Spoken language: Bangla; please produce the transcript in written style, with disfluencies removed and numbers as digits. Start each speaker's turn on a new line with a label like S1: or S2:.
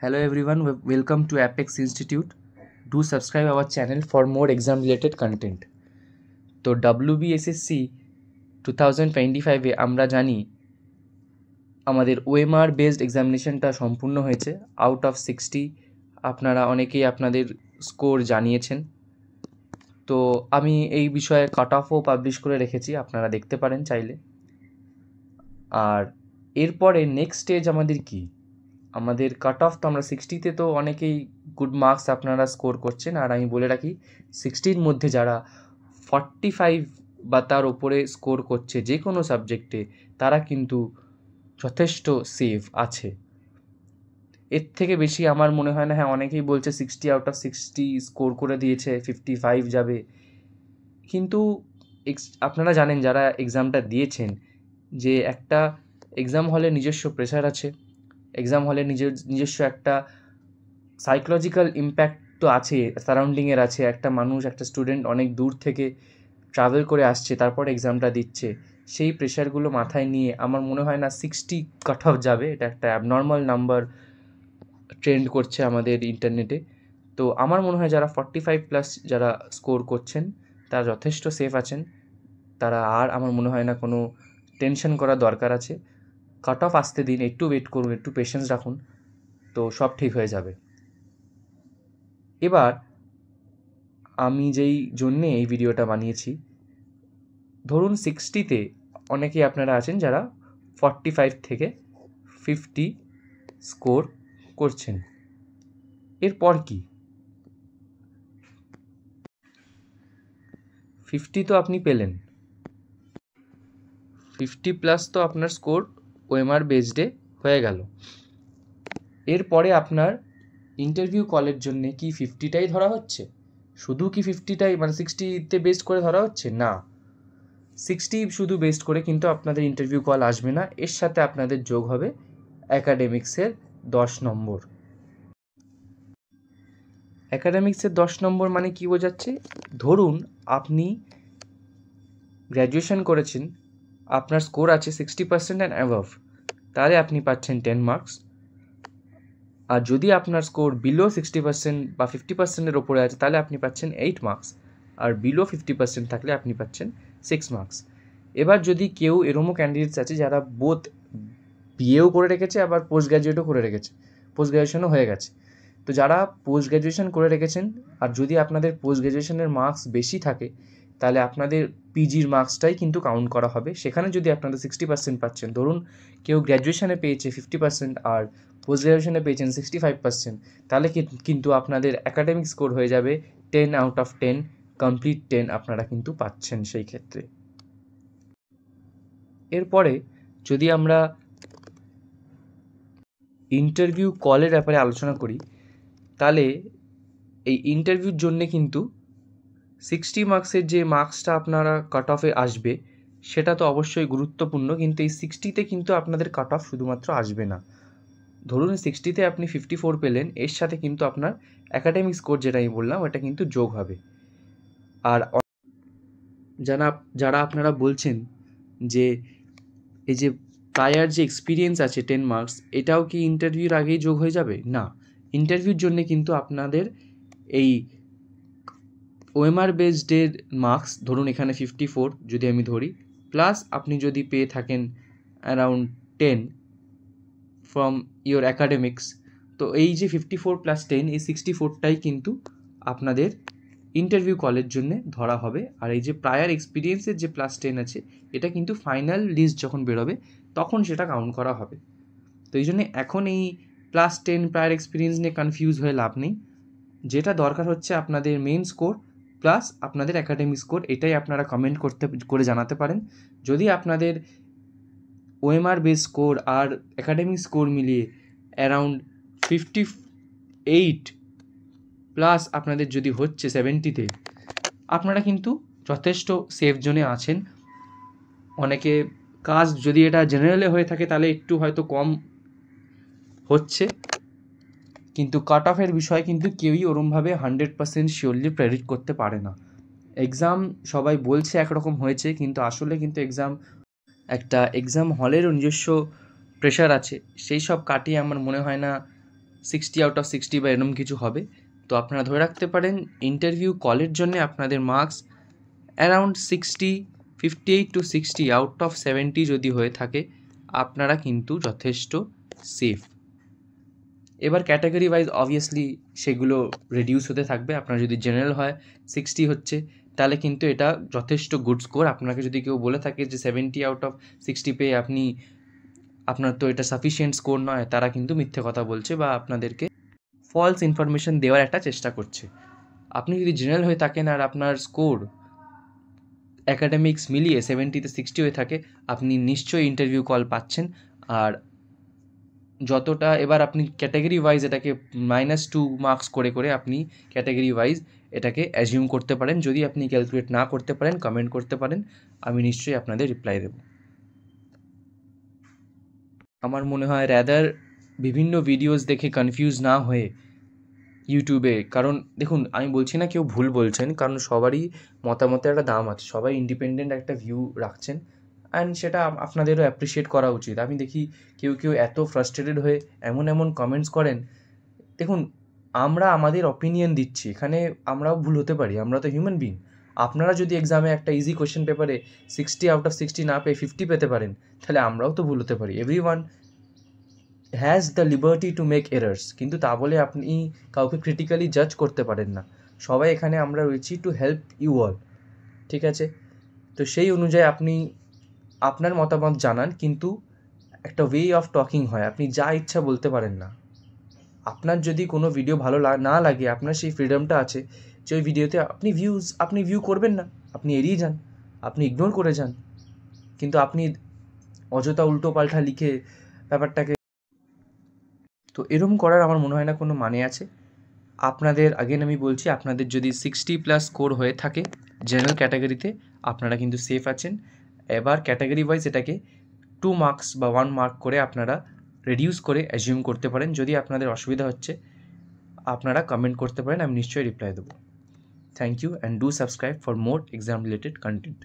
S1: Hello everyone, welcome to Apex Institute. Do subscribe our channel for more exam related content. তো WBSSC 2025-এ আমরা জানি আমাদের ওএমআর বেসড এক্সামিনেশনটা সম্পূর্ণ হয়েছে। আউট অফ 60 আপনারা অনেকেই আপনাদের স্কোর জানিয়েছেন। তো আমি এই বিষয়ে কাট অফও পাবলিশ করে রেখেছি, আপনারা দেখতে পারেন চাইলে। আর এরপরে নেক্সট স্টেজ আমাদের কি? আমাদের কাট অফ তো আমরা 60-তে তো অনেকেই গুড মার্কস আপনারা স্কোর করছেন। আর আমি বলে রাখি 60-র মধ্যে যারা 45 বা তার ওপরে স্কোর করছে যে কোনো সাবজেক্টে, তারা কিন্তু যথেষ্ট সেফ আছে। এর থেকে বেশি আমার মনে হয় না। হ্যাঁ, অনেকেই বলছে 60 আউট অফ 60 স্কোর করে দিয়েছে, 55 যাবে। কিন্তু আপনারা জানেন যারা এক্সামটা দিয়েছেন যে একটা এক্সাম হলে নিজস্ব প্রেশার আছে, এক্সাম হলে নিজস্ব একটা সাইকোলজিক্যাল ইম্প্যাক্ট তো আছে, সারাউন্ডিংয়ের আছে। একটা মানুষ, একটা স্টুডেন্ট অনেক দূর থেকে ট্রাভেল করে আসছে, তারপর এক্সামটা দিচ্ছে। সেই প্রেশারগুলো মাথায় নিয়ে আমার মনে হয় না 60 কাট অফ যাবে। এটা একটা অ্যাবনর্মাল নাম্বার ট্রেন্ড করছে আমাদের ইন্টারনেটে। তো আমার মনে হয় যারা 45 প্লাস যারা স্কোর করছেন তারা যথেষ্ট সেফ আছেন। তারা আর আমার মনে হয় না কোনো টেনশন করার দরকার আছে। কাট অফ আসতে দিন, একটু ওয়েট করুন, একটু পেশেন্স রাখুন, তো সব ঠিক হয়ে যাবে। এবার আমি যেই জন্যে এই ভিডিওটা বানিয়েছি, ধরুন 60-তে অনেকেই আপনারা আছেন যারা 45 থেকে 50 স্কোর করছেন। এরপর কি? 50 তো আপনি পেলেন, 50 প্লাস তো আপনার স্কোর ওএমআর বেসডে হয়ে গেল। এরপরে আপনার ইন্টারভিউ কলের জন্যে কি 50টাই ধরা হচ্ছে? শুধু কি 50টাই মানে 60তে বেস্ট করে ধরা হচ্ছে? না, 60 শুধু বেস্ট করে কিন্তু আপনাদের ইন্টারভিউ কল আসবে না। এর সাথে আপনাদের যোগ হবে অ্যাকাডেমিক্সের 10 নম্বর। অ্যাকাডেমিক্সের 10 নম্বর মানে কি বোঝাচ্ছে? ধরুন আপনি গ্র্যাজুয়েশন করেছেন, আপনার স্কোর আছে 60% অ্যান্ড অ্যাবভ, তাহলে আপনি পাচ্ছেন 10 মার্কস। আর যদি আপনার স্কোর বিলো 60% বা 50%-এর ওপরে আছে, তাহলে আপনি পাচ্ছেন 8 মার্কস। আর বিলো 50% থাকলে আপনি পাচ্ছেন 6 মার্কস। এবার যদি কেউ এরমও ক্যান্ডিডেটস আছে যারা বোথ বিএও করে রেখেছে আবার পোস্ট গ্র্যাজুয়েটও করে রেখেছে, পোস্ট গ্র্যাজুয়েশনও হয়ে গেছে। তো যারা পোস্ট গ্র্যাজুয়েশন করে রেখেছেন আর যদি আপনাদের পোস্ট গ্র্যাজুয়েশনের মার্কস বেশি থাকে, তাহলে আপনাদের পিজির মার্কসটাই কিন্তু কাউন্ট করা হবে। সেখানে যদি আপনাদের 60% পাচ্ছেন, ধরুন কেউ গ্র্যাজুয়েশনে পেয়েছে 50% আর পোস্ট গ্র্যাজুয়েশনে পেয়েছেন 65%, তাহলে কিন্তু আপনাদের অ্যাকাডেমিক স্কোর হয়ে যাবে 10 আউট অফ 10, কমপ্লিট 10 আপনারা কিন্তু পাচ্ছেন সেই ক্ষেত্রে। এরপরে যদি আমরা ইন্টারভিউ কলের ব্যাপারে আলোচনা করি, তাহলে এই ইন্টারভিউর জন্যে কিন্তু 60 মার্কসের যে মার্কসটা আপনারা কাট অফে আসবে সেটা তো অবশ্যই গুরুত্বপূর্ণ, কিন্তু এই 60-তে কিন্তু আপনাদের কাট অফ শুধুমাত্র আসবে না। ধরুন 60-তে আপনি 54 পেলেন, এর সাথে কিন্তু আপনার অ্যাকাডেমিক স্কোর যেটা আমি বললাম ওটা কিন্তু যোগ হবে। আর যারা আপনারা বলছেন যে এই যে প্রায়ার যে এক্সপিরিয়েন্স আছে 10 মার্কস, এটাও কি ইন্টারভিউর আগেই যোগ হয়ে যাবে? না, ইন্টারভিউর জন্য কিন্তু আপনাদের এই ওএমআর বেসডের মার্কস, ধরুন এখানে 54 যদি আমি ধরি, প্লাস আপনি যদি পেয়ে থাকেন অ্যারাউন্ড 10 ফ্রম ইয়োর অ্যাকাডেমিক্স, তো এই যে 54 প্লাস 10, এই 64টাই কিন্তু আপনাদের ইন্টারভিউ কলের জন্যে ধরা হবে। আর এই যে প্রায়ার এক্সপিরিয়েন্সের যে প্লাস 10 আছে, এটা কিন্তু ফাইনাল লিস্ট যখন বেরোবে তখন সেটা কাউন্ট করা হবে। তো এই জন্যে এখন এই প্লাস 10 প্রায়ার এক্সপিরিয়েন্স নিয়ে কনফিউজ হয়ে লাভ নেই। যেটা দরকার হচ্ছে আপনাদের মেন স্কোর প্লাস আপনাদের অ্যাকাডেমিক স্কোর। এটাই আপনারা কমেন্ট করে জানাতে পারেন। যদি আপনাদের ওএমআর বেস স্কোর আর অ্যাকাডেমিক স্কোর মিলিয়ে অ্যারাউন্ড 58 প্লাস আপনাদের যদি হচ্ছে 70-তে, আপনারা কিন্তু যথেষ্ট সেফ জোনে আছেন। অনেকে কাস্ট যদি এটা জেনারেলে হয়ে থাকে তাহলে একটু হয়তো কম হচ্ছে, কিন্তু কাট অফের বিষয় কিন্তু কেউই ওরমভাবে 100% শিওরলি প্রেডিক্ট করতে পারে না। এক্সাম সবাই বলছে একরকম হয়েছে, কিন্তু আসলে কিন্তু এক্সাম হলেরও নিজস্ব প্রেশার আছে। সেই সব কাটিয়ে আমার মনে হয় না 60 আউট অফ 60 বা এরকম কিছু হবে। তো আপনারা ধরে রাখতে পারেন ইন্টারভিউ কলের জন্য আপনাদের marks around 58 to 60 out of 70 যদি হয়ে থাকে, আপনারা কিন্তু যথেষ্ট সেফ। এবার ক্যাটাগরি ওয়াইজ অবভিয়াসলি সেগুলো রিডিউস হতে থাকবে। আপনার যদি জেনারেল হয় 60 হচ্ছে, তাহলে কিন্তু এটা যথেষ্ট গুড স্কোর। আপনাকে যদি কেউ বলে থাকে যে 70 আউট অফ 60 পেয়ে আপনার তো এটা সাফিসিয়েন্ট স্কোর নয়, তারা কিন্তু মিথ্যে কথা বলছে বা আপনাদেরকে ফলস ইনফরমেশন দেওয়ার একটা চেষ্টা করছে। আপনি যদি জেনারেল হয়ে থাকেন আর আপনার স্কোর অ্যাকাডেমিক্স মিলিয়ে 70 to 60 হয়ে থাকে, আপনি নিশ্চয়ই ইন্টারভিউ কল পাচ্ছেন। আর যতটা এবার আপনি ক্যাটাগরি ওয়াইজ এটাকে -2 মার্কস করে করে আপনি ক্যাটাগরি ওয়াইজ এটাকে অ্যাজিউম করতে পারেন। যদি আপনি ক্যালকুলেট না করতে পারেন, কমেন্ট করতে পারেন, আমি নিশ্চয়ই আপনাদের রিপ্লাই দেব। আমার মনে হয় র্যাদার বিভিন্ন ভিডিওস দেখে কনফিউজ না হয়ে ইউটিউবে, কারণ দেখুন আমি বলছি না কেউ ভুল বলছেন, কারণ সবারই মতামতের একটা দাম আছে, সবাই ইন্ডিপেন্ডেন্ট একটা ভিউ রাখছেন, অ্যান্ড সেটা আপনাদেরও অ্যাপ্রিসিয়েট করা উচিত। আমি দেখি কেউ এত ফ্রাস্ট্রেটেড হয়ে এমন কমেন্টস করেন। দেখুন, আমরা আমাদের অপিনিয়ন দিচ্ছি, এখানে আমরাও ভুল হতে পারি, আমরা তো হিউম্যান বিং। আপনারা যদি এক্সামে একটা ইজি কোয়েশ্চেন পেপারে 60 আউট অফ 60 না পেয়ে 50 পেতে পারেন, তাহলে আমরাও তো ভুল হতে পারি। Everyone has the liberty to make errors, কিন্তু তা বলে আপনি কাউকে ক্রিটিক্যালি জাজ করতে পারেন না। সবাই এখানে আমরা রয়েছি টু হেল্প ইউ অল, ঠিক আছে? তো সেই অনুযায়ী আপনি আপনার মতামত জানান, কিন্তু একটা ওয়ে অফ টকিং হয়, আপনি যা ইচ্ছা বলতে পারেন না। আপনার যদি কোনো ভিডিও ভালো না লাগে, আপনার সেই ফ্রিডমটা আছে যে ওই ভিডিওতে আপনি ভিউ করবেন না, আপনি এড়িয়ে যান, আপনি ইগনোর করে যান, কিন্তু আপনি অযথা উল্টো পাল্টা লিখে ব্যাপারটাকে, তো এরম করার আমার মনে হয় না কোনো মানে আছে। আপনাদের আমি বলছি, আপনাদের যদি 60+ স্কোর হয়ে থাকে জেনারেল ক্যাটাগরিতে, আপনারা কিন্তু সেফ আছেন। এবার ক্যাটাগরি ওয়াইজ এটাকে 2 মার্কস বা 1 মার্ক করে আপনারা রিডিউস করে অ্যাজিউম করতে পারেন। যদি আপনাদের অসুবিধা হচ্ছে, আপনারা কমেন্ট করতে পারেন, আমি নিশ্চয়ই রিপ্লাই দেবো। Thank you and do subscribe for more exam related content.